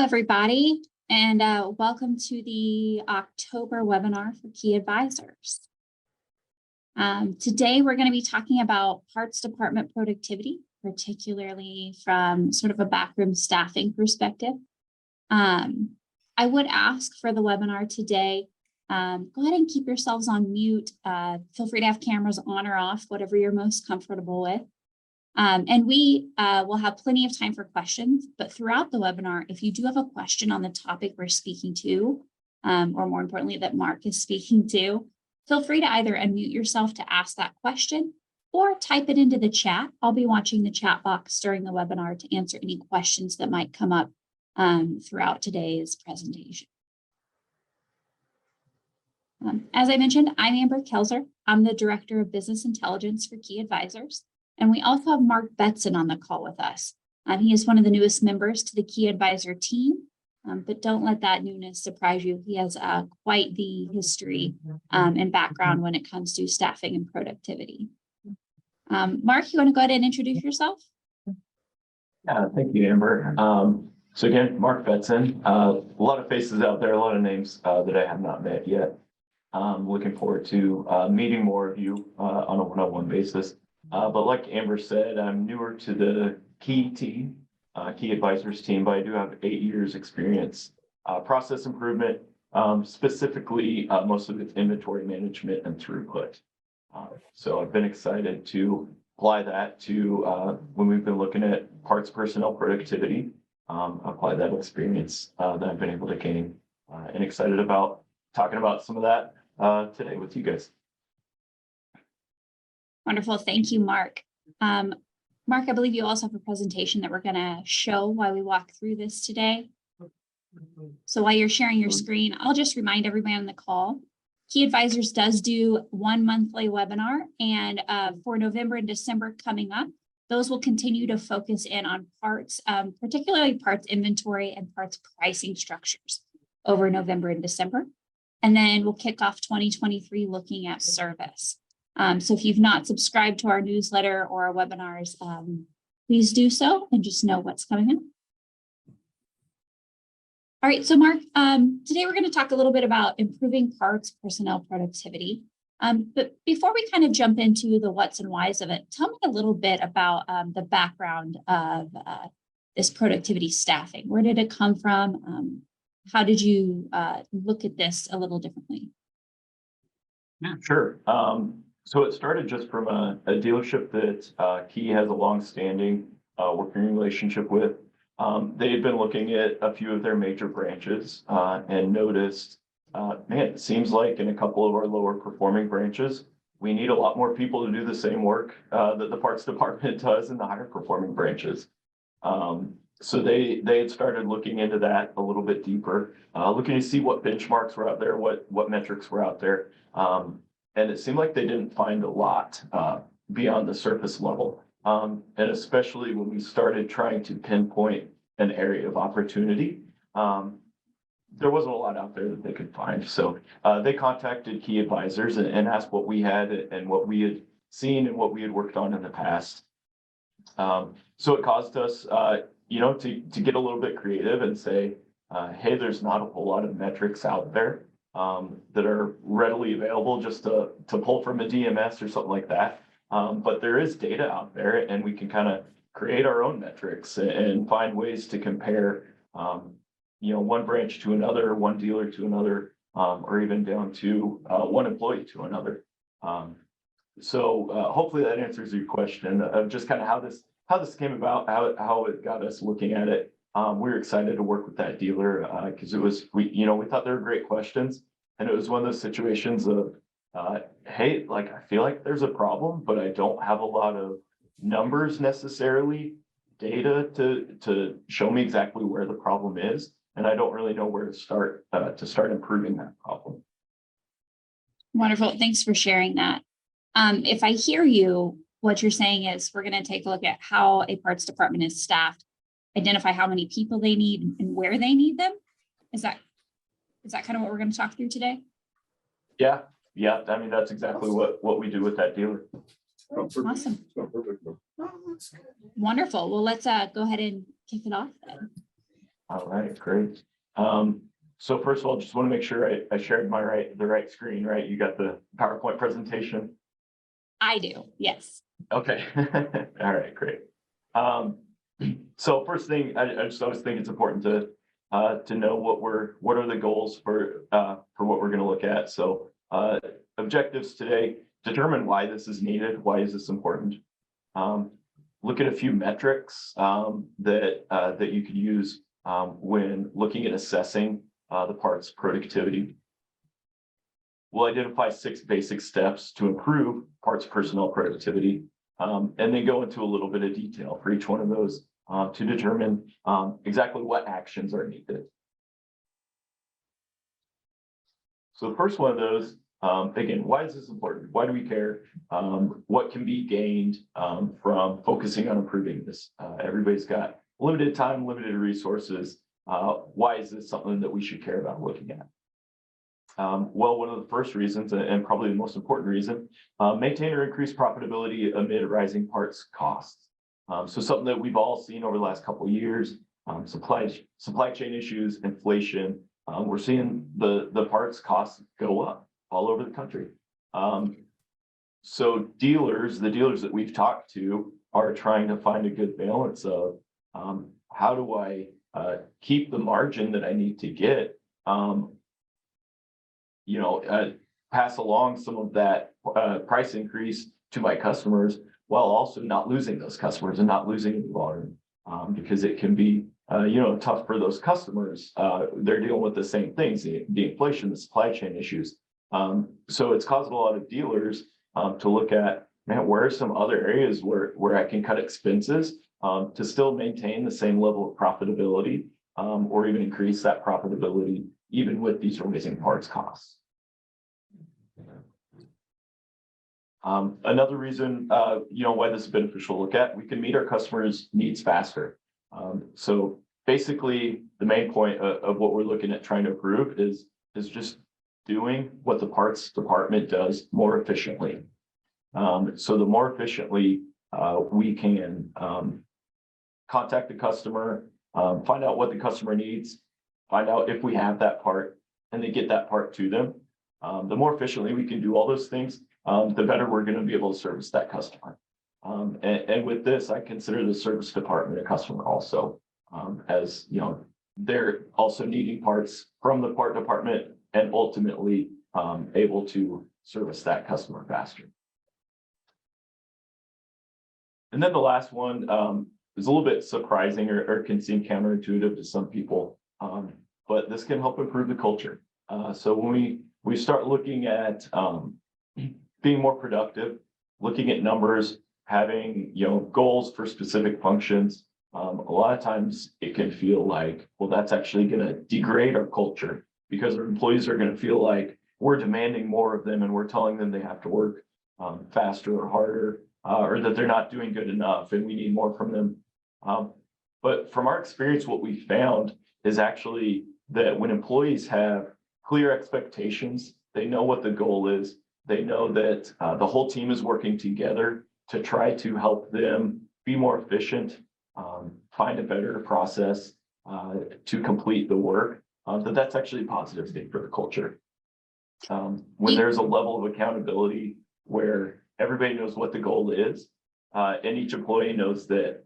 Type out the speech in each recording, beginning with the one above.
everybody, and welcome to the October webinar for key advisors. Today, we're going to be talking about parts department productivity, particularly from sort of a backroom staffing perspective. I would ask for the webinar today, go ahead and keep yourselves on mute. Feel free to have cameras on or off, whatever you're most comfortable with. And we will have plenty of time for questions, but throughout the webinar, if you do have a question on the topic we're speaking to, or more importantly, that Mark is speaking to, feel free to either unmute yourself to ask that question or type it into the chat. I'll be watching the chat box during the webinar to answer any questions that might come up throughout today's presentation. As I mentioned, I'm Amber Kelzer. I'm the Director of Business Intelligence for Key Advisors. And we also have Mark Betson on the call with us. He is one of the newest members to the Key Advisor team, but don't let that newness surprise you. He has quite the history and background when it comes to staffing and productivity. Mark, you want to go ahead and introduce yourself? Yeah, thank you, Amber. So again, Mark Betson, a lot of faces out there, a lot of names that I have not met yet. Looking forward to meeting more of you on a one-on-one basis. But like Amber said, I'm newer to the Key team, Key Advisors team, but I do have 8 years experience, process improvement, specifically most of it's inventory management and throughput. So I've been excited to apply that to when we've been looking at parts personnel productivity, apply that experience that I've been able to gain, and excited about talking about some of that today with you guys. Wonderful. Thank you, Mark. Mark, I believe you also have a presentation that we're going to show while we walk through this today. So while you're sharing your screen, I'll just remind everybody on the call, Key Advisors does do one monthly webinar, and for November and December coming up, those will continue to focus in on parts, particularly parts inventory and parts pricing structures over November and December. And then we'll kick off 2023 looking at service. So if you've not subscribed to our newsletter or our webinars, please do so and just know what's coming in. All right, so Mark, today we're going to talk a little bit about improving parts personnel productivity. But before we kind of jump into the what's and whys of it, tell me a little bit about the background of this productivity staffing. Where did it come from? How did you look at this a little differently? Yeah, sure. So it started just from a dealership that Key has a long-standing working relationship with. They had been looking at a few of their major branches and noticed, man, it seems like in a couple of our lower performing branches, we need a lot more people to do the same work that the parts department does in the higher performing branches. So they had started looking into that a little bit deeper, looking to see what benchmarks were out there, what metrics were out there. And it seemed like they didn't find a lot beyond the surface level. And especially when we started trying to pinpoint an area of opportunity, there wasn't a lot out there that they could find. So they contacted Key Advisors and asked what we had and what we had seen and what we had worked on in the past. So it caused us, to get a little bit creative and say, hey, there's not a whole lot of metrics out there that are readily available just to pull from a DMS or something like that. But there is data out there and we can kind of create our own metrics and find ways to compare, one branch to another, one dealer to another, or even down to one employee to another. So hopefully that answers your question of just kind of how this came about, how it got us looking at it. We were excited to work with that dealer because we thought they were great questions. And it was one of those situations of, hey, like, I feel like there's a problem, but I don't have a lot of numbers necessarily, data to show me exactly where the problem is. And I don't really know where to start improving that problem. Wonderful. Thanks for sharing that. If I hear you, what you're saying is we're going to take a look at how a parts department is staffed, identify how many people they need and where they need them. Is that kind of what we're going to talk through today? Yeah. I mean, that's exactly what we do with that dealer. Awesome. Wonderful. Well, let's go ahead and kick it off then. All right, great. So first of all, just want to make sure I shared the right screen, right? You got the PowerPoint presentation? I do, yes. Okay. All right, great. So first thing, I just always think it's important to know what are the goals for what we're going to look at. So objectives today: determine why this is needed. Why is this important? Look at a few metrics that you could use when looking at assessing the part's productivity. We'll identify 6 basic steps to improve parts personnel productivity, and then go into a little bit of detail for each one of those to determine exactly what actions are needed. So the first one of those, again, why is this important? Why do we care? What can be gained from focusing on improving this? Everybody's got limited time, limited resources. Why is this something that we should care about looking at? Well, one of the first reasons, and probably the most important reason, maintain or increase profitability amid rising parts costs. So something that we've all seen over the last couple of years, supply chain issues, inflation. We're seeing the parts costs go up all over the country. So the dealers that we've talked to are trying to find a good balance of how do I keep the margin that I need to get, pass along some of that price increase to my customers while also not losing those customers and not losing any volume, because it can be tough for those customers. They're dealing with the same things, the inflation, the supply chain issues. So it's caused a lot of dealers to look at, man, where are some other areas where I can cut expenses to still maintain the same level of profitability, or even increase that profitability even with these rising parts costs. Another reason, why this is beneficial to look at, we can meet our customers' needs faster. So basically, the main point of what we're looking at trying to improve is just doing what the parts department does more efficiently. So the more efficiently we can contact the customer, find out what the customer needs, find out if we have that part, and then get that part to them. The more efficiently we can do all those things, the better we're going to be able to service that customer. And with this, I consider the service department a customer also, as they're also needing parts from the part department and ultimately able to service that customer faster. And then the last one is a little bit surprising or can seem counterintuitive to some people, but this can help improve the culture. So when we start looking at being more productive, looking at numbers, having goals for specific functions, a lot of times it can feel like, well, that's actually going to degrade our culture because our employees are going to feel like we're demanding more of them and we're telling them they have to work faster or harder, or that they're not doing good enough and we need more from them. But from our experience, what we found is actually that when employees have clear expectations, they know what the goal is, they know that the whole team is working together to try to help them be more efficient, find a better process to complete the work, that's actually a positive thing for the culture. When there's a level of accountability where everybody knows what the goal is, and each employee knows that,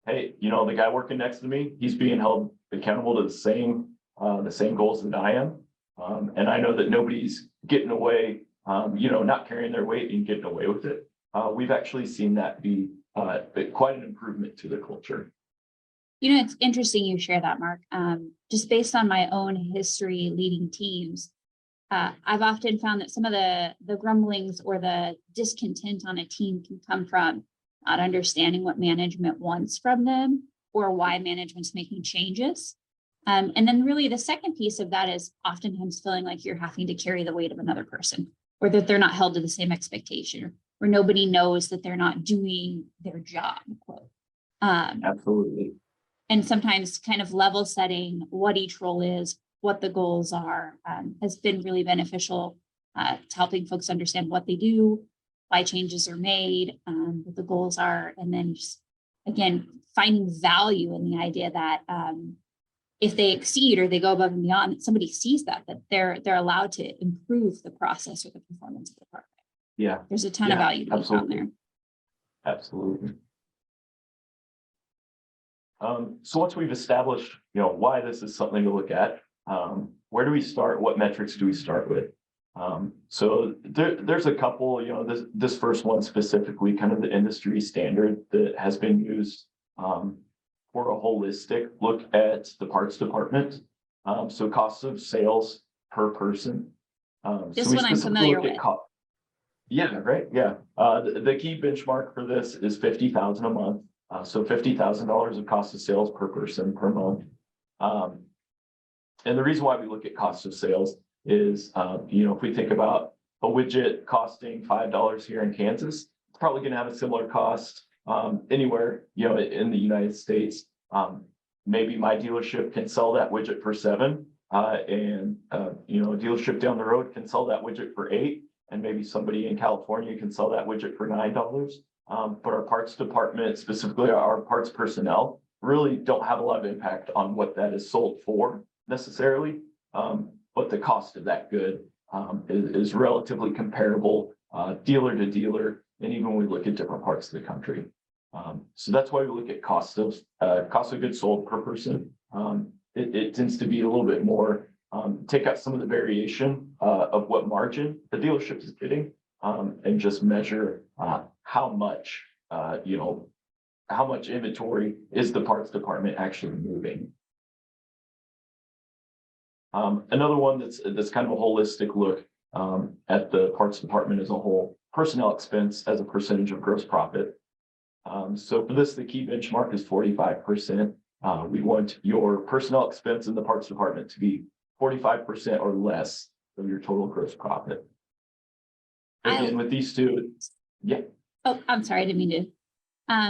hey, the guy working next to me, he's being held accountable to the same goals that I am. And I know that nobody's getting away, not carrying their weight and getting away with it. We've actually seen that be quite an improvement to the culture. It's interesting you share that, Mark. Just based on my own history leading teams, I've often found that some of the grumblings or the discontent on a team can come from not understanding what management wants from them or why management's making changes. And then really the second piece of that is oftentimes feeling like you're having to carry the weight of another person, or that they're not held to the same expectation, or nobody knows that they're not doing their job. Absolutely. And sometimes kind of level setting what each role is, what the goals are, has been really beneficial to helping folks understand what they do, why changes are made, what the goals are, and then just, again, finding value in the idea that if they exceed or they go above and beyond, somebody sees that they're allowed to improve the process or the performance of the department. Yeah, There's a ton of Yeah, value to be found absolutely. there. absolutely. So once we've established, why this is something to look at, where do we start? What metrics do we start with? So there's a couple, this first one specifically, kind of the industry standard that has been used for a holistic look at the parts department. So cost of sales per person. This so we one I'm specifically familiar look at with. Yeah, right. Yeah. The key benchmark for this is 50,000 a month. So $50,000 of cost of sales per person per month. Um, and the reason why we look at cost of sales is, if we think about a widget costing $5 here in Kansas, it's probably going to have a similar cost anywhere, in the United States. Maybe my dealership can sell that widget for $7, and a dealership down the road can sell that widget for $8, and maybe somebody in California can sell that widget for $9. But our parts department, specifically our parts personnel, really don't have a lot of impact on what that is sold for necessarily. But the cost of that good is relatively comparable dealer to dealer, and even when we look at different parts of the country. So that's why we look at cost of goods sold per person. It tends to be a little bit more, take out some of the variation of what margin the dealership is getting, and just measure how much inventory is the parts department actually moving. Another one that's kind of a holistic look at the parts department as a whole, personnel expense as a percentage of gross profit. So for this, the key benchmark is 45%. We want your personnel expense in the parts department to be 45% or less of your total gross profit. Again, with these two, yeah. Oh, I'm sorry, I didn't mean to.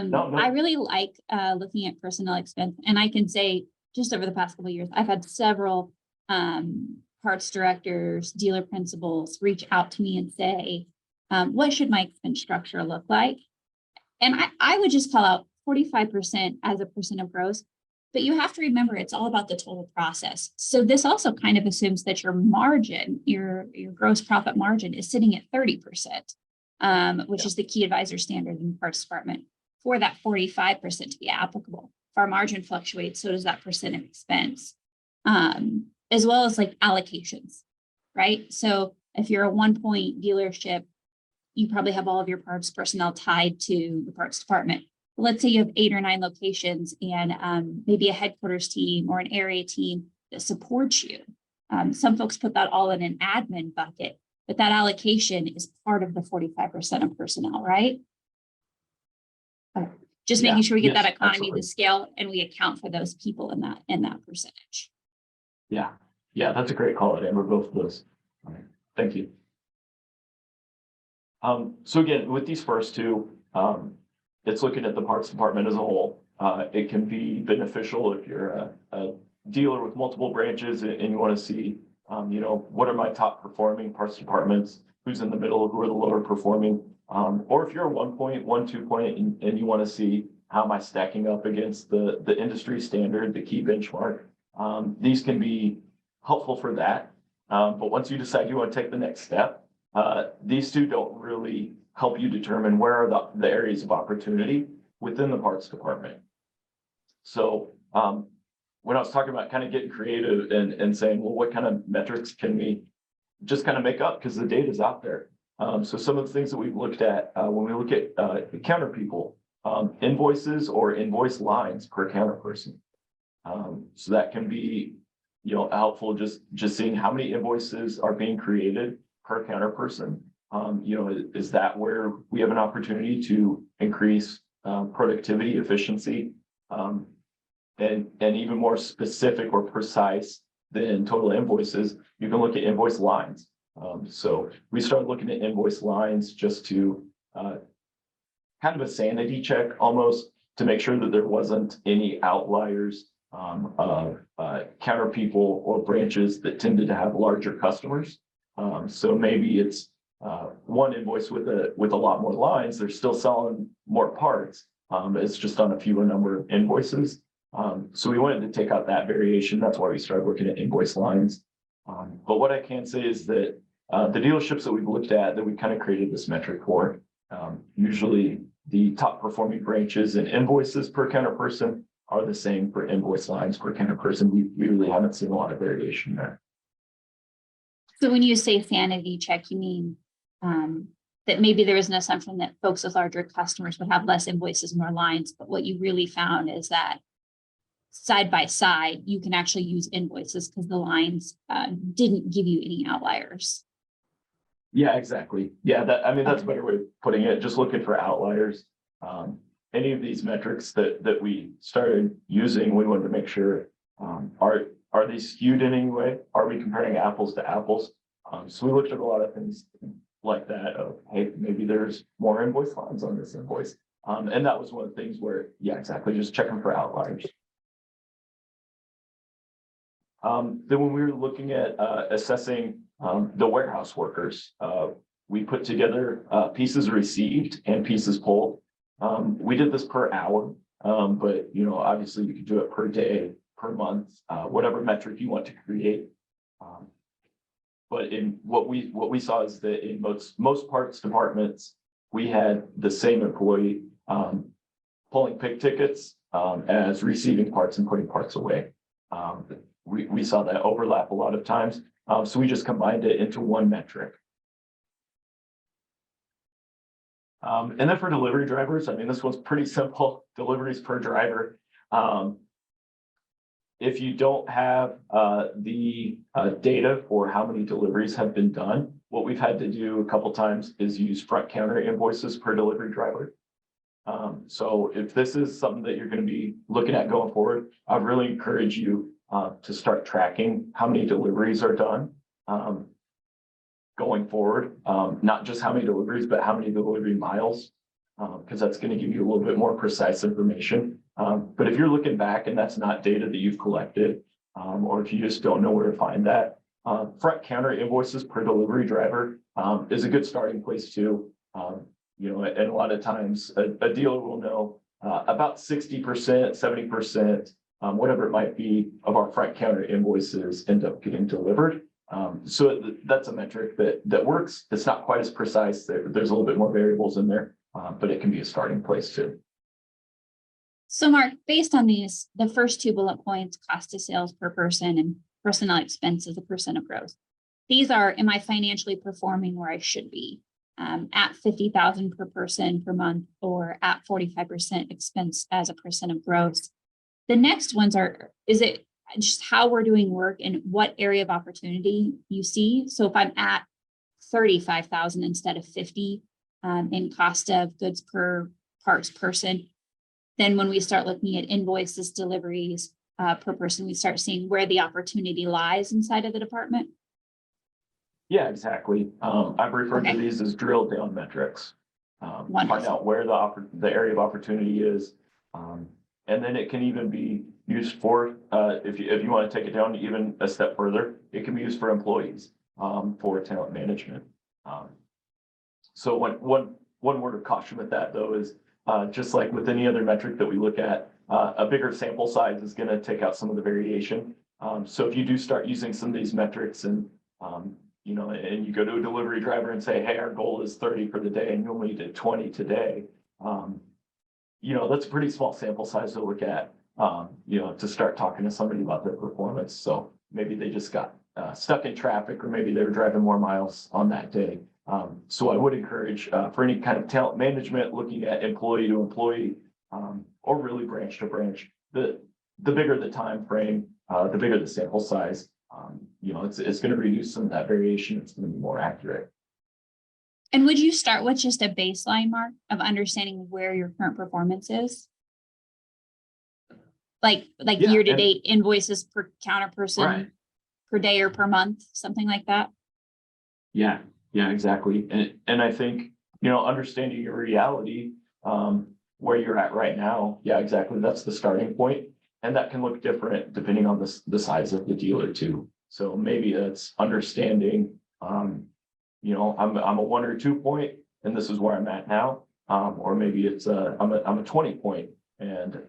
No. I really like looking at personnel expense, and I can say just over the past couple of years, I've had several parts directors, dealer principals reach out to me and say, what should my expense structure look like? And I would just call out 45% as a percent of gross, but you have to remember it's all about the total process. So this also kind of assumes that your margin, your gross profit margin is sitting at 30%, which is the key advisor standard in the parts department for that 45% to be applicable. If our margin fluctuates, so does that percent of expense, as well as like allocations, right? So if you're a 1-point dealership, you probably have all of your parts personnel tied to the parts department. Let's say you have 8 or 9 locations and maybe a headquarters team or an area team that supports you. Some folks put that all in an admin bucket, but that allocation is part of the 45% of personnel, right? Just making sure we get that economy of the scale and we account for those people in that percentage. Yeah, that's a great call, Amber, both of those. All right. Thank you. So again, with these first two, it's looking at the parts department as a whole. It can be beneficial if you're a dealer with multiple branches and you want to see, what are my top performing parts departments, who's in the middle, who are the lower performing, or if you're a 1 point, 2 point, and you want to see how am I stacking up against the industry standard, the key benchmark. These can be helpful for that. But once you decide you want to take the next step, these two don't really help you determine where are the areas of opportunity within the parts department. So when I was talking about kind of getting creative and saying, well, what kind of metrics can we just kind of make up, because the data is out there. So some of the things that we've looked at when we look at counter people, invoices or invoice lines per counter person. So that can be, helpful just seeing how many invoices are being created per counter person. Is that where we have an opportunity to increase productivity, efficiency, and even more specific or precise than total invoices, you can look at invoice lines. So we started looking at invoice lines just to kind of a sanity check almost, to make sure that there wasn't any outliers of counter people or branches that tended to have larger customers. So maybe it's one invoice with a lot more lines. They're still selling more parts. It's just on a fewer number of invoices. So we wanted to take out that variation. That's why we started looking at invoice lines. But what I can say is that the dealerships that we've looked at, that we kind of created this metric for, usually the top performing branches and invoices per counter person are the same for invoice lines per counter person. We really haven't seen a lot of variation there. So when you say sanity check, you mean that maybe there was an assumption that folks with larger customers would have less invoices, more lines, but what you really found is that side by side, you can actually use invoices because the lines didn't give you any outliers. Yeah, exactly. Yeah, that's a better way of putting it. Just looking for outliers. Any of these metrics that we started using, we wanted to make sure, are they skewed in any way? Are we comparing apples to apples? So we looked at a lot of things like that of, hey, maybe there's more invoice lines on this invoice. And that was one of the things where, yeah, exactly, just checking for outliers. Then when we were looking at assessing the warehouse workers, we put together pieces received and pieces pulled. We did this per hour, but obviously you could do it per day, per month, whatever metric you want to create. But in what we saw is that in most parts departments, we had the same employee pulling pick tickets as receiving parts and putting parts away. We saw that overlap a lot of times. So we just combined it into one metric. And then for delivery drivers, I mean, this one's pretty simple, deliveries per driver. If you don't have the data for how many deliveries have been done, what we've had to do a couple times is use front counter invoices per delivery driver. So if this is something that you're going to be looking at going forward, I'd really encourage you to start tracking how many deliveries are done going forward. Not just how many deliveries, but how many delivery miles, because that's going to give you a little bit more precise information. But if you're looking back and that's not data that you've collected, or if you just don't know where to find that, front counter invoices per delivery driver is a good starting place too. And a lot of times a dealer will know about 60%, 70%, whatever it might be, of our front counter invoices end up getting delivered. So that's a metric that works. It's not quite as precise. There's a little bit more variables in there, but it can be a starting place too. So Mark, based on these, the first two bullet points, cost of sales per person and personnel expenses, a percent of gross. These are, am I financially performing where I should be? At 50,000 per person per month, or at 45% expense as a percent of gross. The next ones are, is it just how we're doing work and what area of opportunity you see? So if I'm at 35,000 instead of 50 in cost of goods per parts person, then when we start looking at invoices, deliveries per person, we start seeing where the opportunity lies inside of the department. Yeah, exactly. I've referred to these as drill down metrics. Find out where the area of opportunity is. And then it can even be used for, if you want to take it down even a step further, it can be used for employees, for talent management. So one word of caution with that though is, just like with any other metric that we look at, a bigger sample size is going to take out some of the variation. So if you do start using some of these metrics and and you go to a delivery driver and say, hey, our goal is 30 for the day and you only did 20 today. That's a pretty small sample size to look at, to start talking to somebody about their performance. So maybe they just got stuck in traffic, or maybe they were driving more miles on that day. So I would encourage for any kind of talent management, looking at employee to employee, or really branch to branch, the bigger the time frame, the bigger the sample size, it's going to reduce some of that variation. It's going to be more accurate. And would you start with just a baseline, Mark, of understanding where your current performance is? Like year-to-date invoices per counter person per day or per month, something like that? Yeah, exactly. And I think, understanding your reality, where you're at right now. Yeah, exactly. That's the starting point. And that can look different depending on the size of the dealer too. So maybe it's understanding, I'm a 1 or 2 point, and this is where I'm at now. Or maybe it's I'm a 20 point, and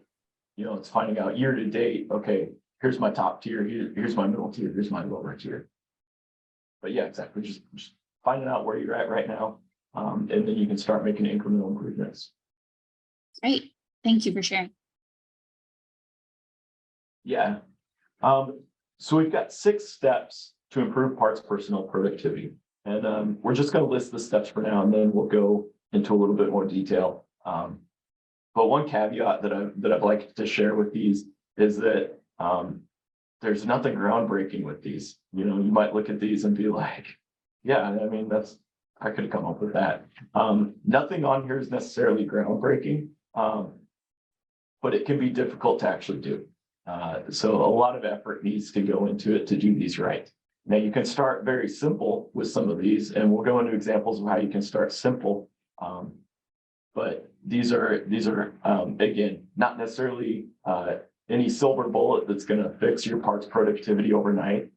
it's finding out year to date, okay, here's my top tier, here's my middle tier, here's my lower tier. But yeah, exactly, just finding out where you're at right now. And then you can start making incremental improvements. Great. Thank you for sharing. Yeah. So we've got 6 steps to improve parts personnel productivity. And we're just going to list the steps for now, and then we'll go into a little bit more detail. But one caveat that I'd like to share with these is that there's nothing groundbreaking with these. You might look at these and be like, yeah, I mean, I could have come up with that. Nothing on here is necessarily groundbreaking, but it can be difficult to actually do. So a lot of effort needs to go into it to do these right. Now you can start very simple with some of these, and we'll go into examples of how you can start simple. But these are again, not necessarily any silver bullet that's going to fix your parts productivity overnight.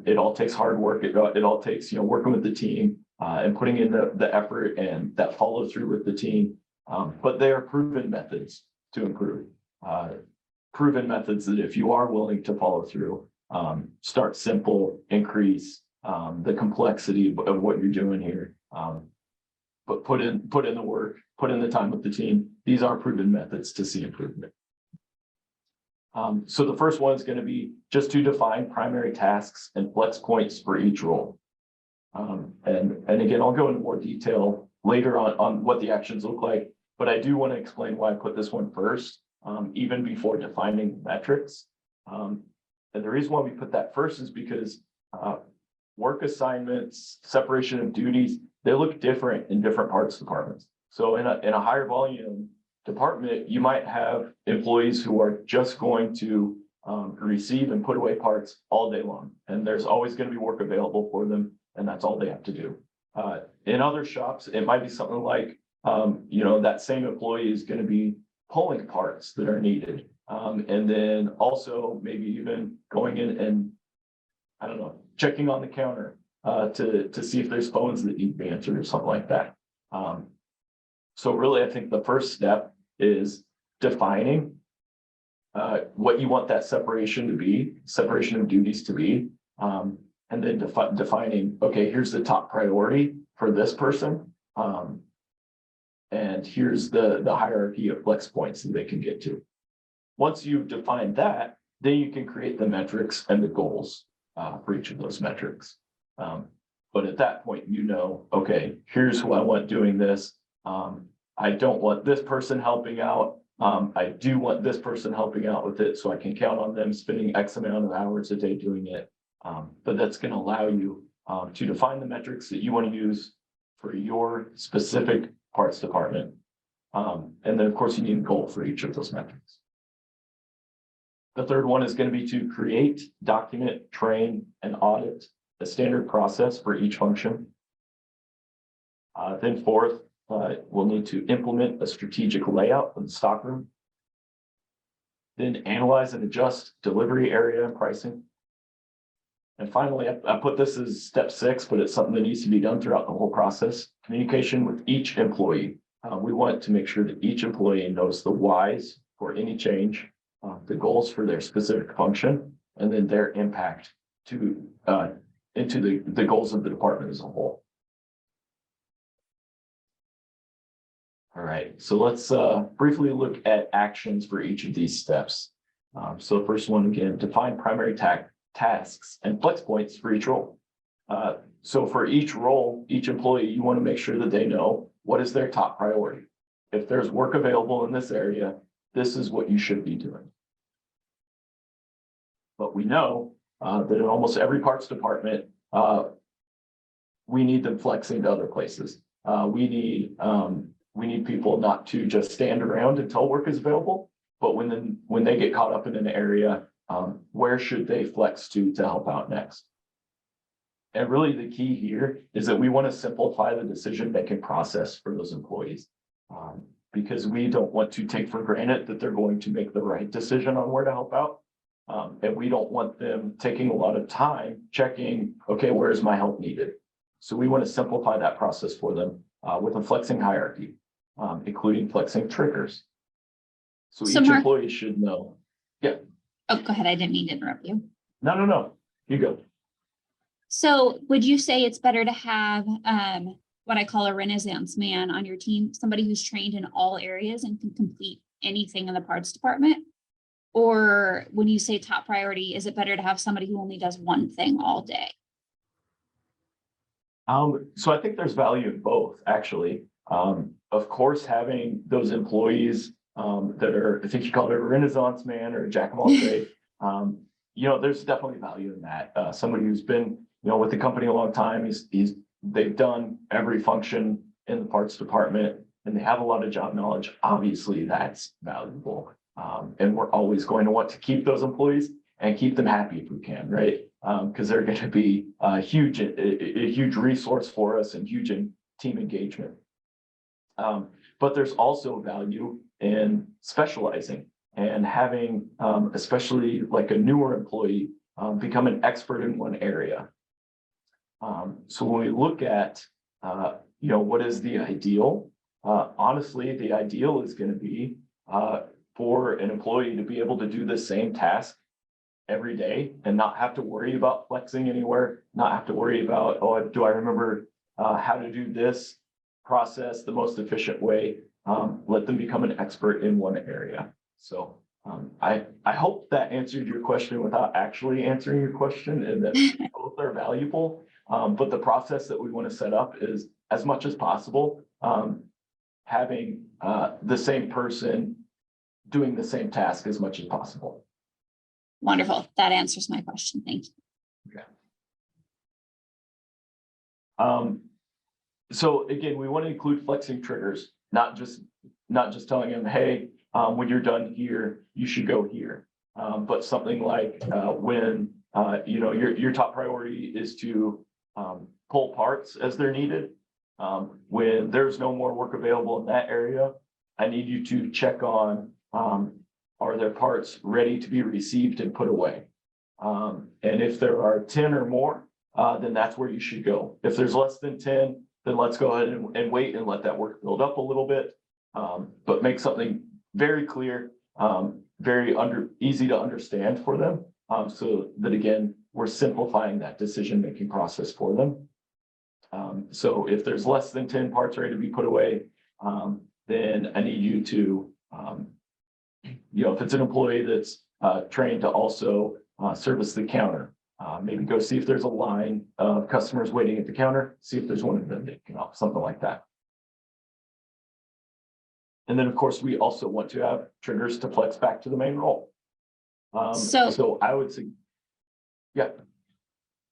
It all takes hard work. It all takes, working with the team and putting in the effort and that follow through with the team. But they are proven methods to improve. Proven methods that if you are willing to follow through, start simple, increase the complexity of what you're doing here. But put in the work, put in the time with the team. These are proven methods to see improvement. So the first one is going to be just to define primary tasks and flex points for each role. And again, I'll go into more detail later on what the actions look like, but I do want to explain why I put this one first, even before defining metrics. And the reason why we put that first is because work assignments, separation of duties, they look different in different parts departments. So in a higher volume department, you might have employees who are just going to receive and put away parts all day long. And there's always going to be work available for them, and that's all they have to do. In other shops, it might be something like, that same employee is going to be pulling parts that are needed. And then also maybe even going in and, I don't know, checking on the counter to see if there's phones that need to be answered or something like that. So really, I think the first step is defining what you want that separation to be, separation of duties to be, and then defining, okay, here's the top priority for this person, and here's the hierarchy of flex points that they can get to. Once you've defined that, then you can create the metrics and the goals for each of those metrics. But at that point, okay, here's who I want doing this. I don't want this person helping out. I do want this person helping out with it, so I can count on them spending X amount of hours a day doing it. But that's going to allow you to define the metrics that you want to use for your specific parts department. And then, of course, you need a goal for each of those metrics. The third one is going to be to create, document, train, and audit a standard process for each function. Then fourth, we'll need to implement a strategic layout of the stockroom. Then analyze and adjust delivery area and pricing. And finally, I put this as step 6, but it's something that needs to be done throughout the whole process. Communication with each employee. We want to make sure that each employee knows the whys for any change, the goals for their specific function, and then their impact into the goals of the department as a whole. All right, so let's briefly look at actions for each of these steps. So the first one, again, define primary tasks and flex points for each role. So for each role, each employee, you want to make sure that they know what is their top priority. If there's work available in this area, this is what you should be doing. But we know that in almost every parts department, we need them flexing to other places. We need people not to just stand around until work is available, but when they get caught up in an area, where should they flex to help out next? And really the key here is that we want to simplify the decision-making process for those employees, because we don't want to take for granted that they're going to make the right decision on where to help out. And we don't want them taking a lot of time checking, okay, where is my help needed? So we want to simplify that process for them with a flexing hierarchy, including flexing triggers. So So each Mark, employee should know. Yeah, oh, go ahead. I didn't mean to interrupt you. no, you go. So would you say it's better to have what I call a Renaissance man on your team, somebody who's trained in all areas and can complete anything in the parts department? Or when you say top priority, is it better to have somebody who only does one thing all day? So I think there's value in both, actually. Of course, having those employees that are, I think you called it a Renaissance man or a jack of all trades. There's definitely value in that. Somebody who's been, with the company a long time, they've done every function in the parts department and they have a lot of job knowledge. Obviously, that's valuable. And we're always going to want to keep those employees and keep them happy if we can, right? Because they're going to be a huge resource for us and huge in team engagement. But there's also value in specializing and having, especially like a newer employee, become an expert in one area. So when we look at, what is the ideal? Honestly, the ideal is going to be for an employee to be able to do the same task every day and not have to worry about flexing anywhere, not have to worry about, oh, do I remember how to do this process the most efficient way? Let them become an expert in one area. So I hope that answered your question without actually answering your question, and that both are valuable. But the process that we want to set up is, as much as possible, having the same person doing the same task as much as possible. Wonderful. That answers my question. Thank you. Okay. So again, we want to include flexing triggers, not just telling them, hey, when you're done here, you should go here. But something like when your top priority is to pull parts as they're needed. When there's no more work available in that area, I need you to check on, are there parts ready to be received and put away? And if there are 10 or more, then that's where you should go. If there's less than 10, then let's go ahead and wait and let that work build up a little bit. But make something very clear, very easy to understand for them. So that, again, we're simplifying that decision-making process for them. So if there's less than 10 parts ready to be put away, then I need you to, if it's an employee that's trained to also service the counter, maybe go see if there's a line of customers waiting at the counter, see if there's one of them that can help, something like that. And then, of course, we also want to have triggers to flex back to the main role. So I would say, yeah.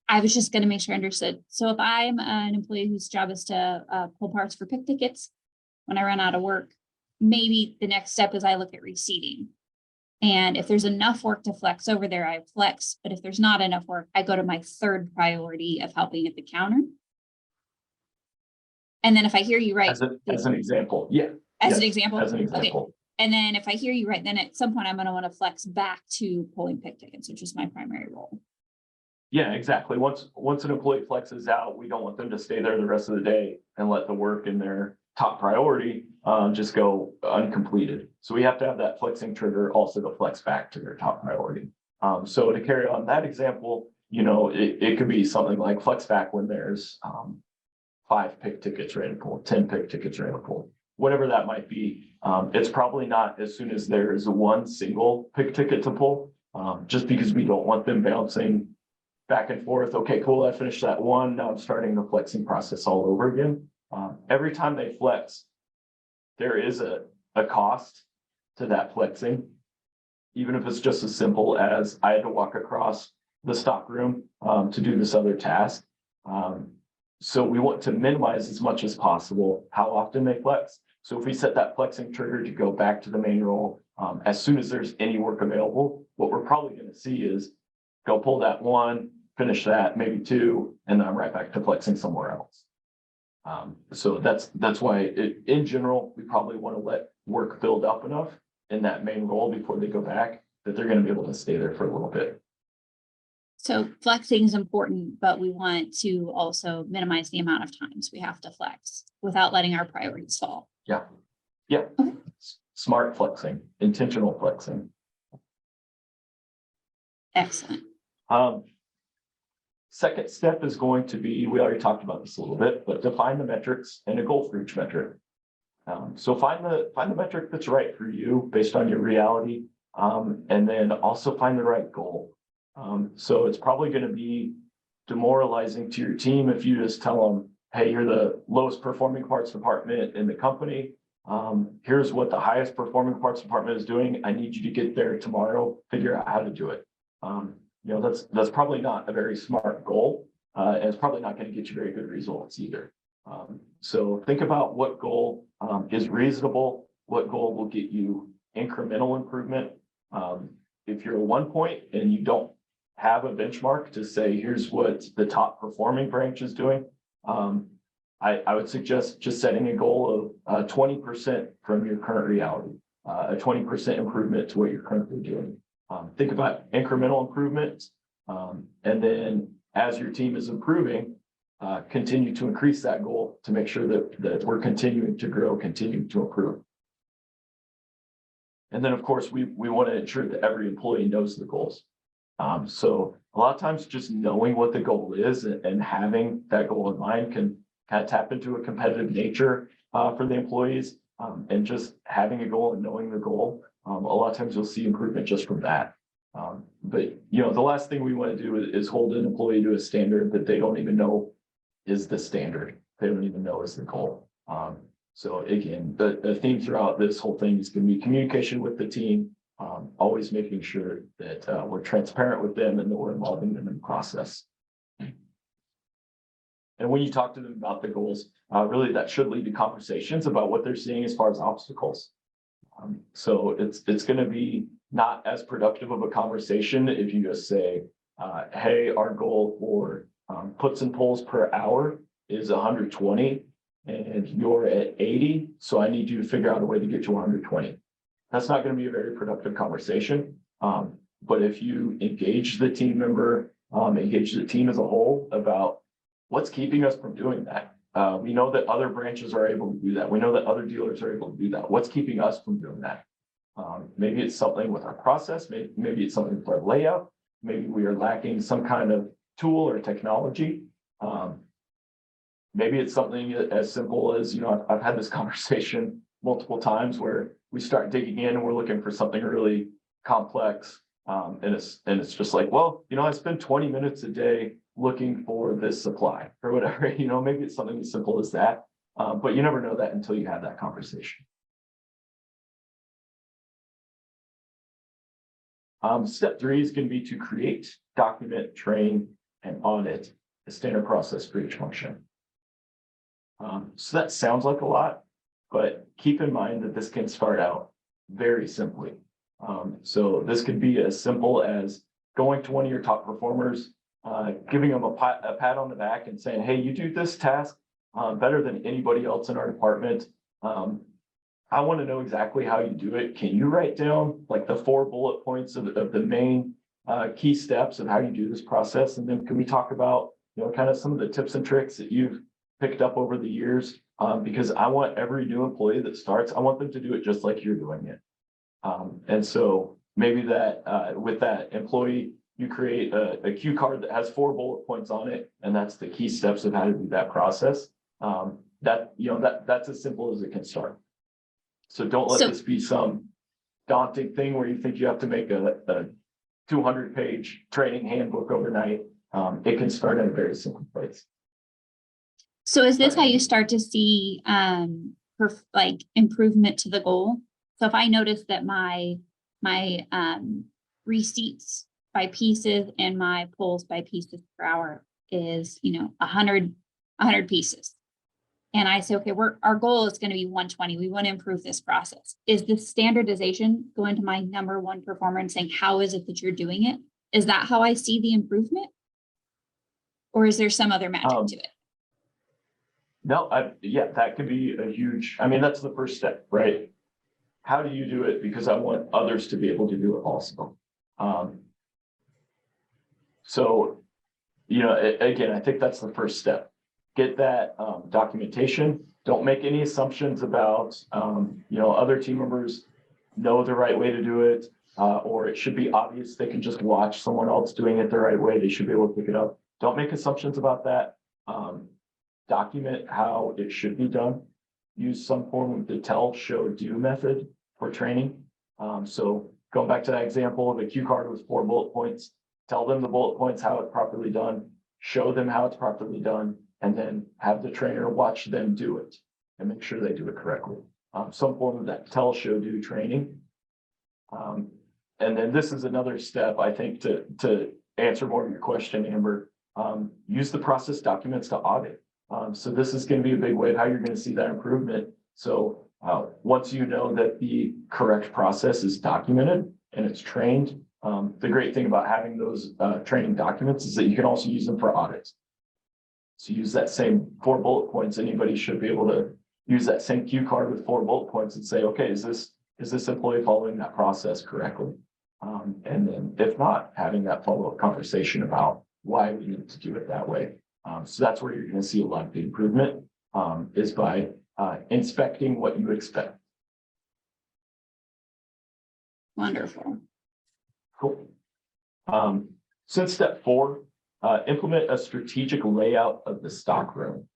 I was just going to make sure I understood. So if I'm an employee whose job is to pull parts for pick tickets when I run out of work, maybe the next step is I look at receipting. And if there's enough work to flex over there, I flex. But if there's not enough work, I go to my third priority of helping at the counter. And then if I hear you right. As an example, yeah. As an example? As an example. Okay. And then if I hear you right, then at some point I'm going to want to flex back to pulling pick tickets, which is my primary role. Yeah, exactly. Once an employee flexes out, we don't want them to stay there the rest of the day and let the work in their top priority just go uncompleted. So we have to have that flexing trigger also to flex back to their top priority. So to carry on that example, it could be something like flex back when there's 5 pick tickets ready to pull, 10 pick tickets ready to pull, whatever that might be. It's probably not as soon as there is one single pick ticket to pull, just because we don't want them bouncing back and forth. Okay, cool. I finished that one. Now I'm starting the flexing process all over again. Every time they flex, there is a cost to that flexing, even if it's just as simple as I had to walk across the stock room to do this other task. So we want to minimize as much as possible how often they flex. So if we set that flexing trigger to go back to the main role, as soon as there's any work available, what we're probably going to see is go pull that one, finish that, maybe 2, and then I'm right back to flexing somewhere else. So that's why in general, we probably want to let work build up enough in that main role before they go back that they're going to be able to stay there for a little bit. So flexing is important, but we want to also minimize the amount of times we have to flex without letting our priorities fall. Yeah. Yeah. Okay. smart flexing, intentional flexing. Excellent. Second step is going to be, we already talked about this a little bit, but define the metrics and a goal for each metric. So find the metric that's right for you based on your reality, and then also find the right goal. So it's probably going to be demoralizing to your team if you just tell them, hey, you're the lowest performing parts department in the company. Here's what the highest performing parts department is doing. I need you to get there tomorrow, figure out how to do it. That's probably not a very smart goal, and it's probably not going to get you very good results either. So think about what goal is reasonable, what goal will get you incremental improvement. If you're at 1 point and you don't have a benchmark to say, here's what the top performing branch is doing, I would suggest just setting a goal of 20% from your current reality, a 20% improvement to what you're currently doing. Think about incremental improvements, and then as your team is improving, continue to increase that goal to make sure that we're continuing to grow, continuing to improve. And then, of course, we want to ensure that every employee knows the goals. So a lot of times just knowing what the goal is and having that goal in mind can kind of tap into a competitive nature for the employees, and just having a goal and knowing the goal. A lot of times you'll see improvement just from that. But the last thing we want to do is hold an employee to a standard that they don't even know is the standard. They don't even know is the goal. So again, the theme throughout this whole thing is going to be communication with the team, always making sure that we're transparent with them and that we're involving them in the process. And when you talk to them about the goals, really that should lead to conversations about what they're seeing as far as obstacles. So it's going to be not as productive of a conversation if you just say, hey, our goal for puts and pulls per hour is 120 and you're at 80. So I need you to figure out a way to get you 120. That's not going to be a very productive conversation. But if you engage the team member, engage the team as a whole about what's keeping us from doing that. We know that other branches are able to do that. We know that other dealers are able to do that. What's keeping us from doing that? Maybe it's something with our process. Maybe it's something with our layout. Maybe we are lacking some kind of tool or technology. Maybe it's something as simple as, I've had this conversation multiple times where we start digging in and we're looking for something really complex. And it's just like, well, I spend 20 minutes a day looking for this supply or whatever, maybe it's something as simple as that. But you never know that until you have that conversation. Step 3 is going to be to create, document, train, and audit a standard process for each function. So that sounds like a lot, but keep in mind that this can start out very simply. So this could be as simple as going to one of your top performers, giving them a pat on the back and saying, hey, you do this task better than anybody else in our department. I want to know exactly how you do it. Can you write down like the 4 bullet points of the main key steps of how you do this process? And then can we talk about, kind of some of the tips and tricks that you've picked up over the years? Because I want every new employee that starts, I want them to do it just like you're doing it. And so maybe that with that employee, you create a cue card that has 4 bullet points on it, and that's the key steps of how to do that process. That's as simple as it can start. So don't let this be some daunting thing where you think you have to make a 200-page training handbook overnight. It can start at a very simple place. So is this how you start to see improvement to the goal? So if I notice that my receipts by pieces and my pulls by pieces per hour is 100 pieces, and I say, okay, our goal is going to be 120. We want to improve this process. Is the standardization going to my number 1 performer and saying, how is it that you're doing it? Is that how I see the improvement? Or is there some other magic to it? No, that could be a huge, that's the first step, right? How do you do it? Because I want others to be able to do it also. So, again, I think that's the first step. Get that documentation. Don't make any assumptions about, other team members know the right way to do it, or it should be obvious. They can just watch someone else doing it the right way. They should be able to pick it up. Don't make assumptions about that. Document how it should be done. Use some form of the tell, show, do method for training. So going back to that example of a cue card with 4 bullet points, tell them the bullet points, how it's properly done, show them how it's properly done, and then have the trainer watch them do it and make sure they do it correctly. Some form of that tell, show, do training. And then this is another step, I think, to answer more of your question, Amber. Use the process documents to audit. So this is going to be a big way of how you're going to see that improvement. So once you know that the correct process is documented and it's trained, the great thing about having those training documents is that you can also use them for audits. So use that same 4 bullet points. Anybody should be able to use that same cue card with 4 bullet points and say, okay, is this employee following that process correctly? And then if not, having that follow-up conversation about why we need to do it that way. So that's where you're going to see a lot of the improvement, is by inspecting what you expect. Wonderful. Cool. Since step 4, implement a strategic layout of the stock room.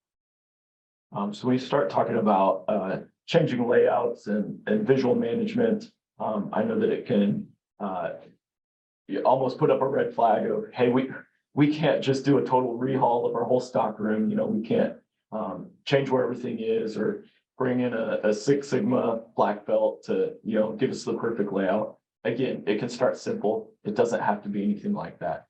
So we start talking about changing layouts and visual management. I know that it can you almost put up a red flag of, hey, we can't just do a total rehaul of our whole stock room. You know, we can't change where everything is, or bring in a 6 Sigma black belt to, you know, give us the perfect layout. Again, it can start simple. It doesn't have to be anything like that.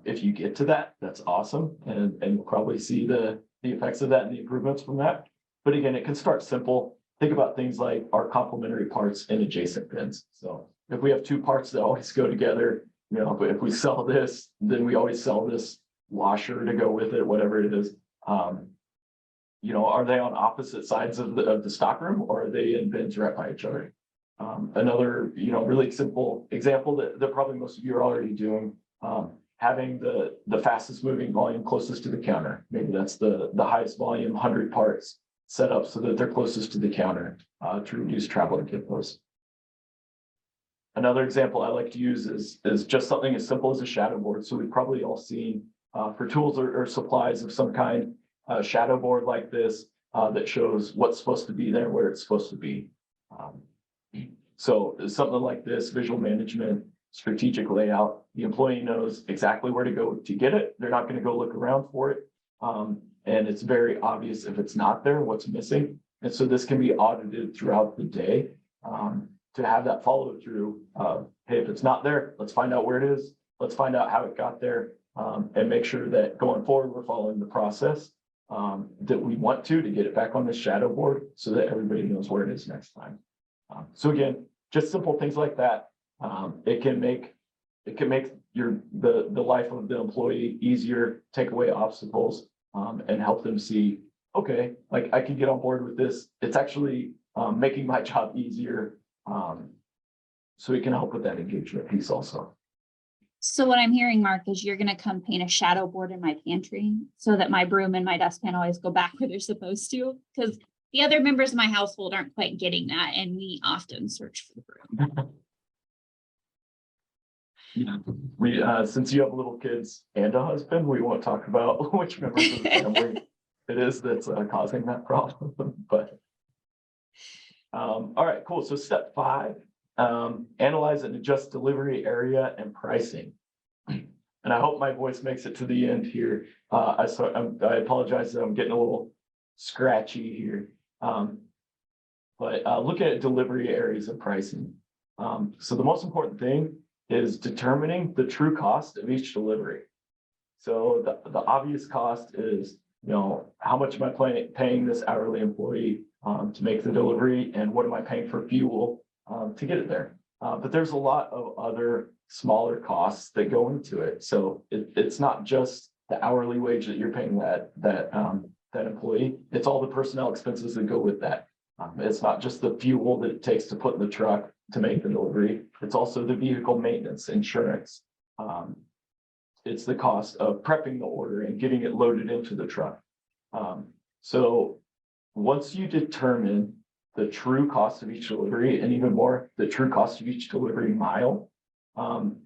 If you get to that, that's awesome. And you'll probably see the effects of that and the improvements from that. But again, it can start simple. Think about things like our complementary parts and adjacent bins. So if we have 2 parts that always go together, you know, if we sell this, then we always sell this washer to go with it, whatever it is. You know, are they on opposite sides of the stock room, or are they in bins right by each other? Another, you know, really simple example that probably most of you are already doing, having the fastest moving volume closest to the counter. Maybe that's the highest volume 100 parts set up so that they're closest to the counter to reduce travel and those. Another example I like to use is just something as simple as a shadow board. So we've probably all seen for tools or supplies of some kind, a shadow board like this that shows what's supposed to be there, where it's supposed to be. So something like this, visual management, strategic layout, the employee knows exactly where to go to get it. They're not going to go look around for it. And it's very obvious if it's not there, what's missing. And so this can be audited throughout the day to have that follow through. Hey, if it's not there, let's find out where it is. Let's find out how it got there, and make sure that going forward, we're following the process that we want to get it back on the shadow board so that everybody knows where it is next time. So again, just simple things like that. It can make the life of the employee easier, take away obstacles, and help them see, okay, like I can get on board with this. It's actually making my job easier. So it can help with that engagement piece also. So what I'm hearing, Mark, is you're going to come paint a shadow board in my pantry so that my broom and my dustpan always go back where they're supposed to, because the other members of my household aren't quite getting that, and we often search for the broom. Yeah. We since you have little kids and a husband, we won't talk about which members of the family it is that's causing that problem. But all right, cool. So step 5, analyze and adjust delivery area and pricing. And I hope my voice makes it to the end here. I apologize that I'm getting a little scratchy here. But look at delivery areas and pricing. So the most important thing is determining the true cost of each delivery. So the obvious cost is, you know, how much am I paying this hourly employee to make the delivery, and what am I paying for fuel to get it there? But there's a lot of other smaller costs that go into it. So it's not just the hourly wage that you're paying that employee. It's all the personnel expenses that go with that. It's not just the fuel that it takes to put in the truck to make the delivery. It's also the vehicle maintenance, insurance. It's the cost of prepping the order and getting it loaded into the truck. So once you determine the true cost of each delivery, and even more, the true cost of each delivery mile,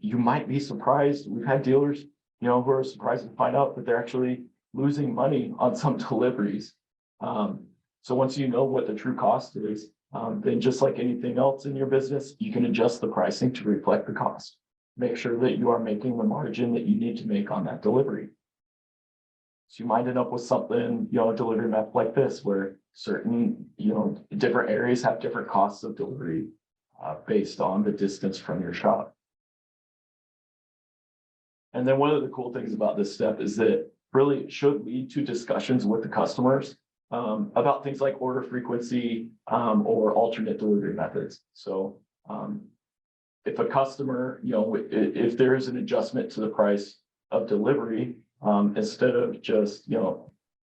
you might be surprised. We've had dealers, who are surprised to find out that they're actually losing money on some deliveries. So once you know what the true cost is, then just like anything else in your business, you can adjust the pricing to reflect the cost. Make sure that you are making the margin that you need to make on that delivery. So you might end up with something, a delivery map like this, where certain, different areas have different costs of delivery based on the distance from your shop. And then one of the cool things about this step is that really should lead to discussions with the customers about things like order frequency or alternate delivery methods. So if a customer, if there is an adjustment to the price of delivery, instead of just,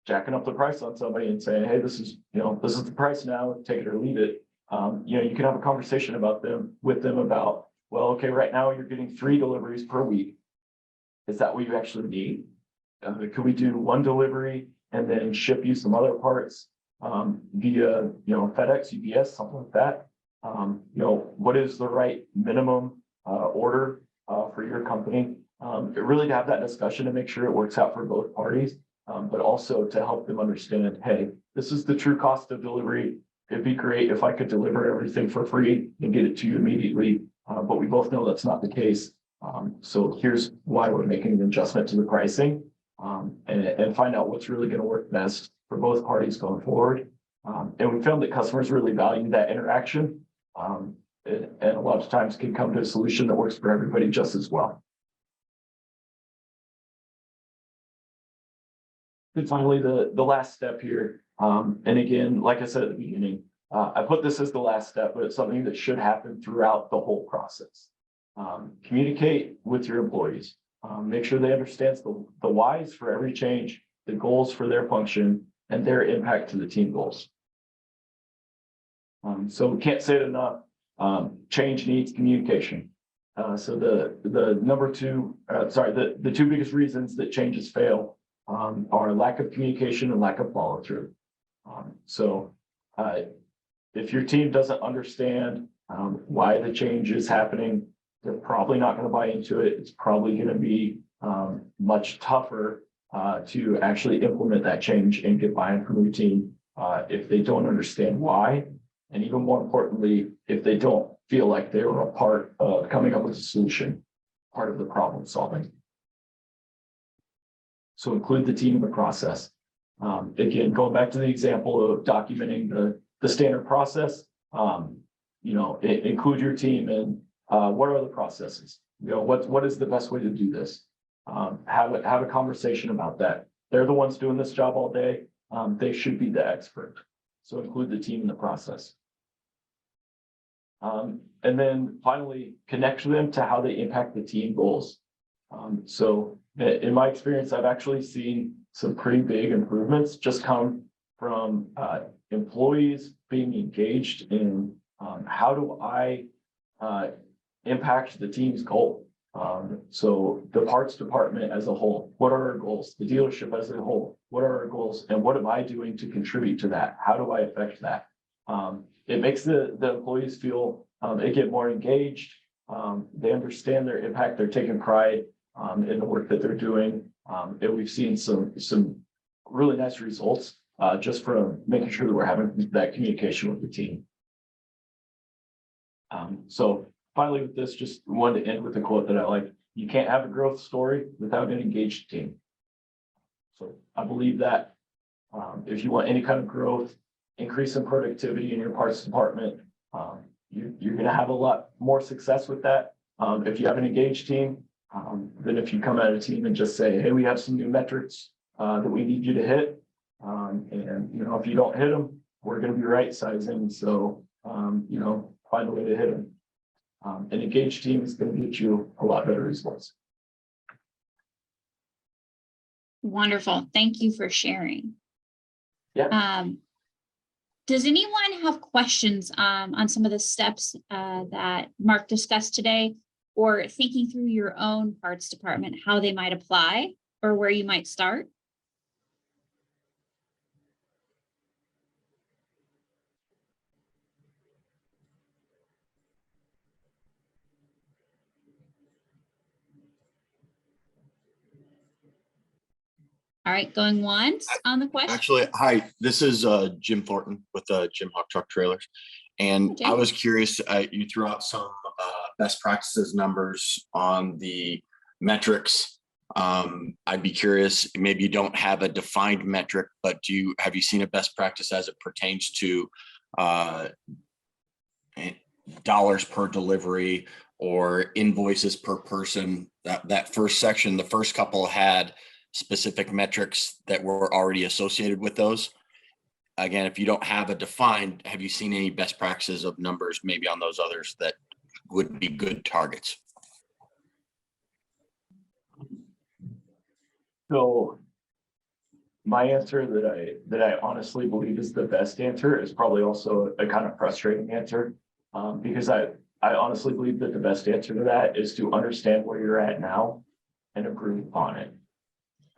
jacking up the price on somebody and saying, hey, this is the price now, take it or leave it. You can have a conversation with them about, well, okay, right now you're getting 3 deliveries per week. Is that what you actually need? Could we do 1 delivery and then ship you some other parts via, FedEx, UPS, something like that? What is the right minimum order for your company? Really to have that discussion to make sure it works out for both parties, but also to help them understand, hey, this is the true cost of delivery. It'd be great if I could deliver everything for free and get it to you immediately, but we both know that's not the case. So here's why we're making an adjustment to the pricing and find out what's really going to work best for both parties going forward. And we found that customers really value that interaction and a lot of times can come to a solution that works for everybody just as well. And finally, the last step here, and again, like I said at the beginning, I put this as the last step, but it's something that should happen throughout the whole process. Communicate with your employees. Make sure they understand the whys for every change, the goals for their function, and their impact to the team goals. So we can't say it enough. Change needs communication. So the number 2, the 2 biggest reasons that changes fail are lack of communication and lack of follow through. So if your team doesn't understand why the change is happening, they're probably not going to buy into it. It's probably going to be much tougher to actually implement that change and get buy-in from your team if they don't understand why. And even more importantly, if they don't feel like they were a part of coming up with a solution, part of the problem solving. So include the team in the process. Again, going back to the example of documenting the standard process, include your team in what are the processes? What is the best way to do this? Have a conversation about that. They're the ones doing this job all day. They should be the expert. So include the team in the process. And then finally, connect them to how they impact the team goals. So in my experience, I've actually seen some pretty big improvements just come from employees being engaged in how do I impact the team's goal. So the parts department as a whole, what are our goals? The dealership as a whole, what are our goals? And what am I doing to contribute to that? How do I affect that? It makes the employees feel they get more engaged. They understand their impact. They're taking pride in the work that they're doing. And we've seen some really nice results just from making sure that we're having that communication with the team. So finally with this, just wanted to end with a quote that I like. You can't have a growth story without an engaged team. So I believe that if you want any kind of growth, increase in productivity in your parts department, you're going to have a lot more success with that. If you have an engaged team, than if you come at a team and just say, hey, we have some new metrics that we need you to hit. And if you don't hit them, we're going to be right sizing. So, find a way to hit them. An engaged team is going to get you a lot better results. Wonderful. Thank you for sharing. Yeah. Does anyone have questions on some of the steps that Mark discussed today, or thinking through your own parts department, how they might apply or where you might start? All right, going once on the question. Actually, hi, this is Jim Thornton with Jim Hawk Truck Trailers. And Hi, I Jim. was curious, you threw out some best practices numbers on the metrics. I'd be curious, maybe you don't have a defined metric, but have you seen a best practice as it pertains to dollars per delivery or invoices per person? That first section, the first couple had specific metrics that were already associated with those. Again, if you don't have a defined, have you seen any best practices of numbers maybe on those others that would be good targets? So my answer that I honestly believe is the best answer is probably also a kind of frustrating answer, because I honestly believe that the best answer to that is to understand where you're at now and improve upon it.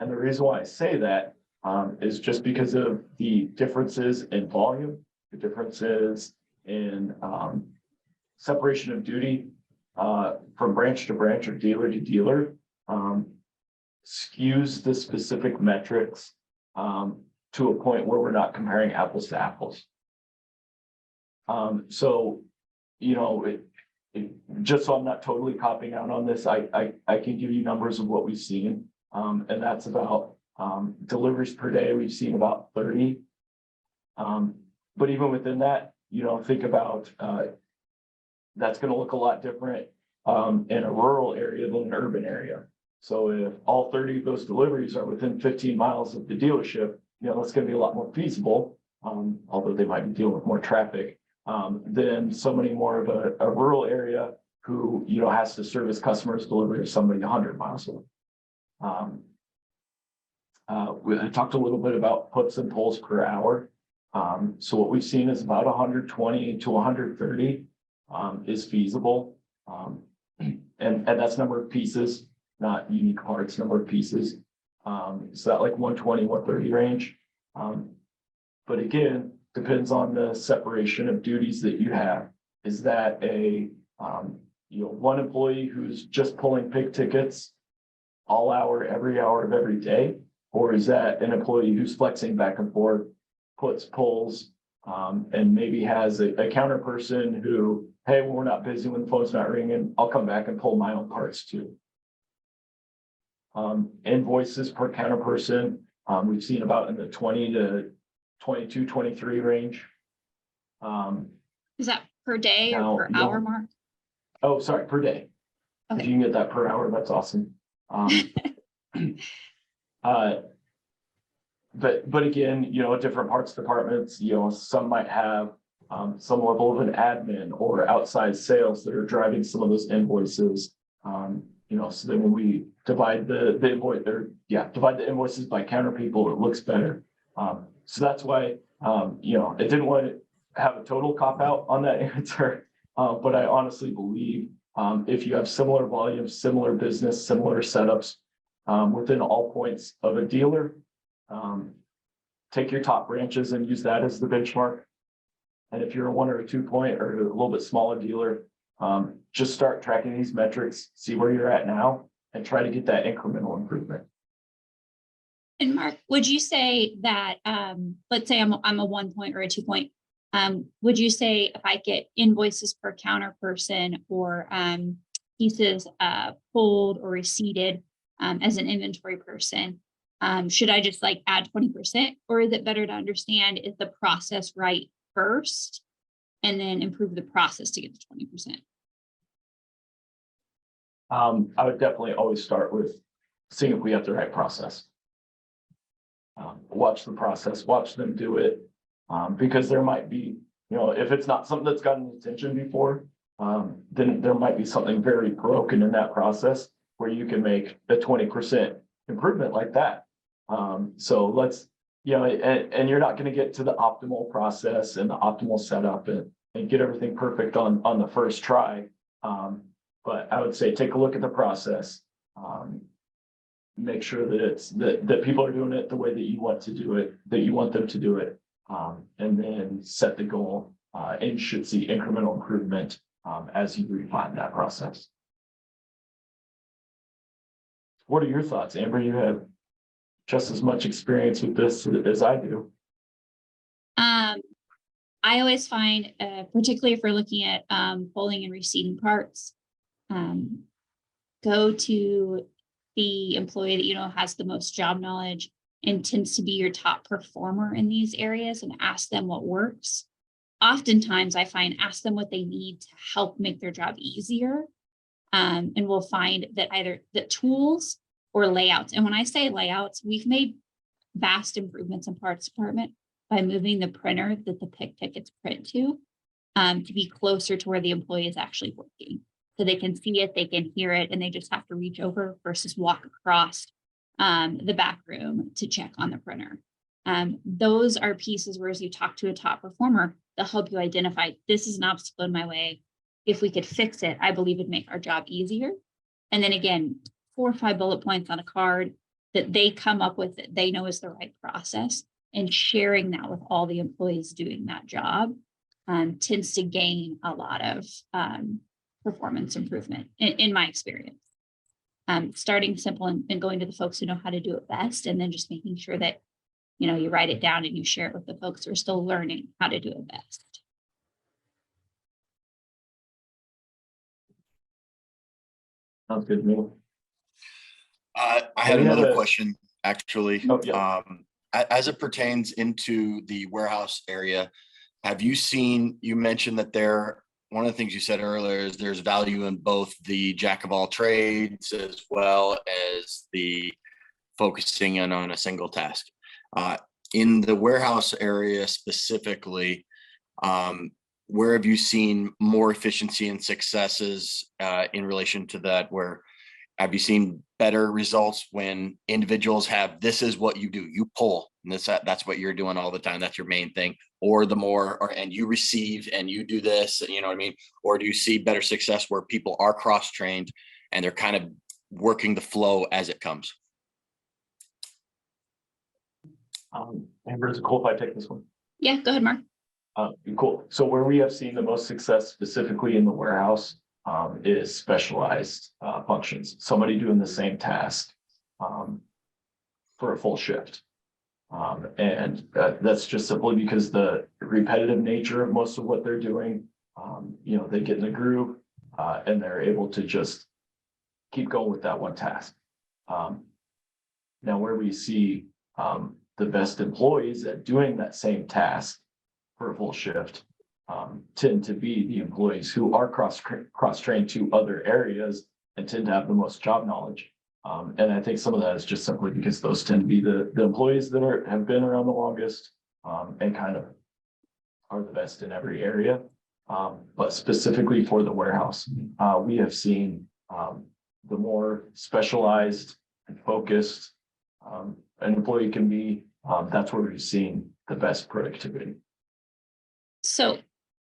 And the reason why I say that is just because of the differences in volume, the differences in separation of duty from branch to branch or dealer to dealer, skews the specific metrics to a point where we're not comparing apples to apples. So, you know, just so I'm not totally copping out on this, I can give you numbers of what we've seen. And that's about deliveries per day. We've seen about 30. But even within that, you know, think about that's going to look a lot different in a rural area than an urban area. So if all 30 of those deliveries are within 15 miles of the dealership, you know, that's going to be a lot more feasible, although they might be dealing with more traffic than somebody more of a rural area who, you know, has to service customers delivery to somebody 100 miles away. We talked a little bit about puts and pulls per hour. So what we've seen is about 120 to 130 is feasible. And that's number of pieces, not unique parts, number of pieces. So that like 120, 130 range. But again, depends on the separation of duties that you have. Is that a, you know, one employee who's just pulling pig tickets all hour, every hour of every day? Or is that an employee who's flexing back and forth, puts, pulls, and maybe has a counter person who, hey, when we're not busy, when the phone's not ringing, I'll come back and pull my own parts too. Invoices per counter person, we've seen about in the 20 to 22, 23 range. Is that per day now, or per hour, Mark? Oh, sorry, per day. If Okay. you can get that per hour, that's awesome. But again, you know, different parts departments, you know, some might have some level of an admin or outside sales that are driving some of those invoices. You know, so then when we divide the invoice or divide the invoices by counter people, it looks better. So that's why you know, I didn't want to have a total cop out on that answer, but I honestly believe if you have similar volumes, similar business, similar setups within all points of a dealer, take your top branches and use that as the benchmark. And if you're a 1 or a 2 point or a little bit smaller dealer, just start tracking these metrics, see where you're at now, and try to get that incremental improvement. And Mark, would you say that, let's say I'm a 1 point or a 2 point, would you say if I get invoices per counter person or pieces pulled or receipted as an inventory person, should I just like add 20%, or is it better to understand is the process right first and then improve the process to get to 20%? I would definitely always start with seeing if we have the right process. Watch the process, watch them do it, because there might be, you know, if it's not something that's gotten attention before, then there might be something very broken in that process where you can make a 20% improvement like that. So let's, you know, and you're not going to get to the optimal process and the optimal setup and get everything perfect on the first try. But I would say take a look at the process. Make sure that that people are doing it the way that you want to do it, that you want them to do it, and then set the goal and should see incremental improvement as you refine that process. What are your thoughts, Amber? You have just as much experience with this as I do. I always find, particularly if we're looking at pulling and receiving parts, go to the employee that you know has the most job knowledge and tends to be your top performer in these areas and ask them what works. Oftentimes I find ask them what they need to help make their job easier. And we'll find that either the tools or layouts. And when I say layouts, we've made vast improvements in parts department by moving the printer that the pick tickets print to be closer to where the employee is actually working. So they can see it, they can hear it, and they just have to reach over versus walk across the back room to check on the printer. Those are pieces where as you talk to a top performer, they'll help you identify this is an obstacle in my way. If we could fix it, I believe it'd make our job easier. And then again, 4 or 5 bullet points on a card that they come up with that they know is the right process, and sharing that with all the employees doing that job tends to gain a lot of performance improvement in my experience. Starting simple and going to the folks who know how to do it best, and then just making sure that, you know, you write it down and you share it with the folks who are still learning how to do it best. Sounds good to me. I had We have another a- question, actually. Oh, yeah. As it pertains into the warehouse area, have you seen, you mentioned that one of the things you said earlier is there's value in both the jack of all trades as well as the focusing in on a single task. In the warehouse area specifically, where have you seen more efficiency and successes in relation to that? Where have you seen better results when individuals have, this is what you do, you pull, and that's what you're doing all the time, that's your main thing, or and you receive and you do this, you know what I mean? Or do you see better success where people are cross-trained and they're kind of working the flow as it comes? Amber, is it cool if I take this one? Yeah, go ahead, Mark. Cool. So where we have seen the most success specifically in the warehouse is specialized functions. Somebody doing the same task for a full shift. And that's just simply because the repetitive nature of most of what they're doing, you know, they get in the groove and they're able to just keep going with that one task. Now, where we see the best employees at doing that same task for a full shift tend to be the employees who are cross-trained to other areas and tend to have the most job knowledge. And I think some of that is just simply because those tend to be the employees that have been around the longest and kind of are the best in every area. But specifically for the warehouse, we have seen the more specialized and focused an employee can be, that's where we've seen the best productivity. So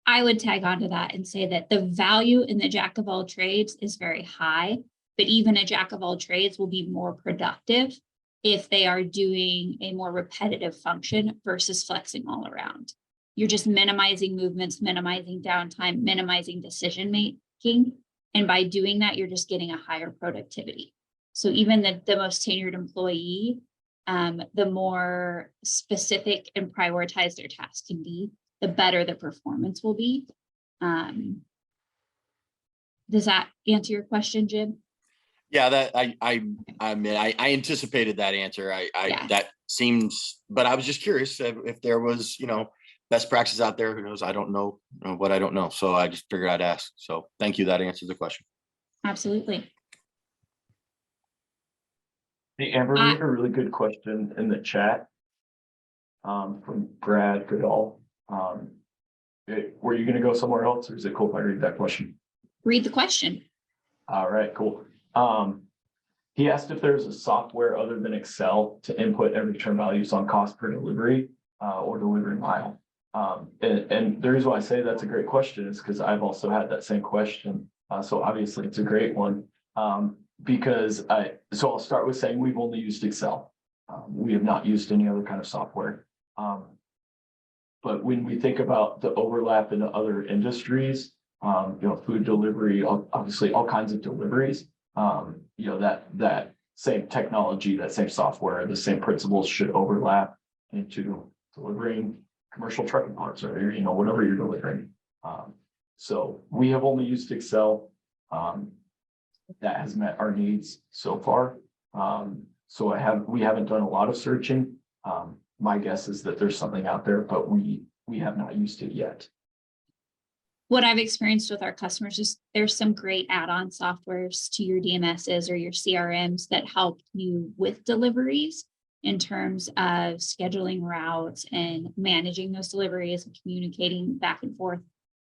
I would tag onto that and say that the value in the jack of all trades is very high, but even a jack of all trades will be more productive if they are doing a more repetitive function versus flexing all around. You're just minimizing movements, minimizing downtime, minimizing decision making. And by doing that, you're just getting a higher productivity. So even the most tenured employee, the more specific and prioritized their task can be, the better the performance will be. Does that answer your question, Jim? Yeah, that I mean, I anticipated that answer. Yeah. That seems, but I was just curious if there was, you know, best practices out there. Who knows? I don't know what I don't know. So I just figured I'd ask. So thank you. That answers the question. Absolutely. Hey, Amber, we have a really good question in the chat from Brad Goodall. Were you going to go somewhere else, or is it cool if I read that question? Read the question. All right, cool. He asked if there's a software other than Excel to input and return values on cost per delivery or delivery mile. And the reason why I say that's a great question is because I've also had that same question. So obviously it's a great one because so I'll start with saying we've only used Excel. We have not used any other kind of software. But when we think about the overlap in other industries, you know, food delivery, obviously all kinds of deliveries, you know, that same technology, that same software, the same principles should overlap into delivering commercial trucking parts or, you know, whatever you're delivering. So we have only used Excel. That has met our needs so far. So we haven't done a lot of searching. My guess is that there's something out there, but we have not used it yet. What I've experienced with our customers is there's some great add-on softwares to your DMSs or your CRMs that help you with deliveries in terms of scheduling routes and managing those deliveries and communicating back and forth.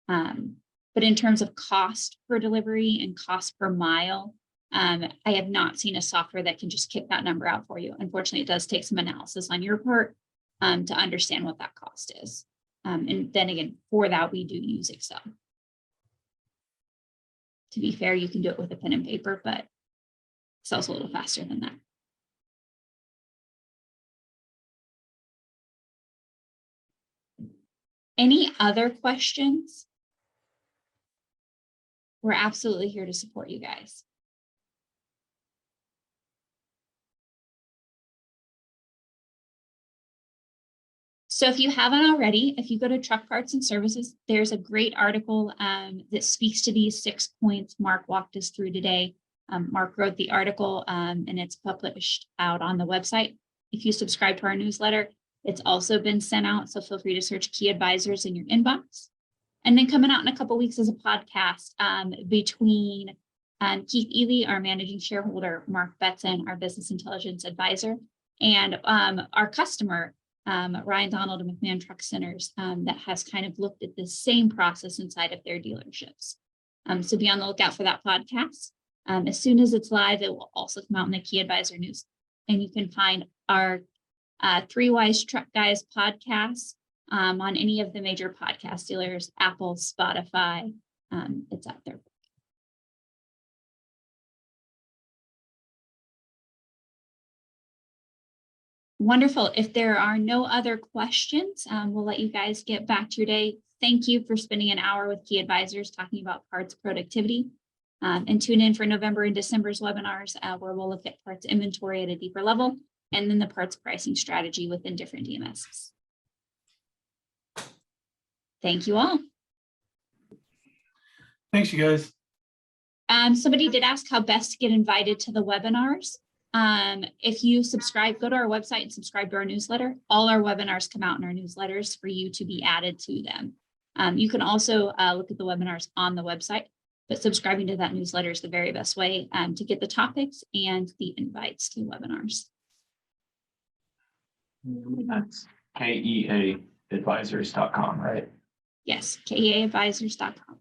But in terms of cost per delivery and cost per mile, I have not seen a software that can just kick that number out for you. Unfortunately, it does take some analysis on your part to understand what that cost is. And then again, for that, we do use Excel. To be fair, you can do it with a pen and paper, but Excel's a little faster than that. Any other questions? We're absolutely here to support you guys. So if you haven't already, if you go to Truck Parts and Services, there's a great article that speaks to these 6 points Mark walked us through today. Mark wrote the article and it's published out on the website. If you subscribe to our newsletter, it's also been sent out. So feel free to search Key Advisors in your inbox. And then coming out in a couple of weeks as a podcast between Keith Ely, our managing shareholder, Mark Betson, our business intelligence advisor, and our customer, Ryan Donald and McMahon Truck Centers, that has kind of looked at the same process inside of their dealerships. So be on the lookout for that podcast. As soon as it's live, it will also come out in the Key Advisor news. And you can find our Three Wise Truck Guys podcast on any of the major podcast dealers, Apple, Spotify, it's out there. Wonderful. If there are no other questions, we'll let you guys get back to your day. Thank you for spending an hour with Key Advisors talking about parts productivity. And tune in for November and December's webinars where we'll look at parts inventory at a deeper level and then the parts pricing strategy within different DMSs. Thank you all. Thanks, you guys. Somebody did ask how best to get invited to the webinars. If you subscribe, go to our website and subscribe to our newsletter. All our webinars come out in our newsletters for you to be added to them. You can also look at the webinars on the website, but subscribing to that newsletter is the very best way to get the topics and the invites to webinars. That's KEAadvisors.com, right? Yes, keaadvisors.com.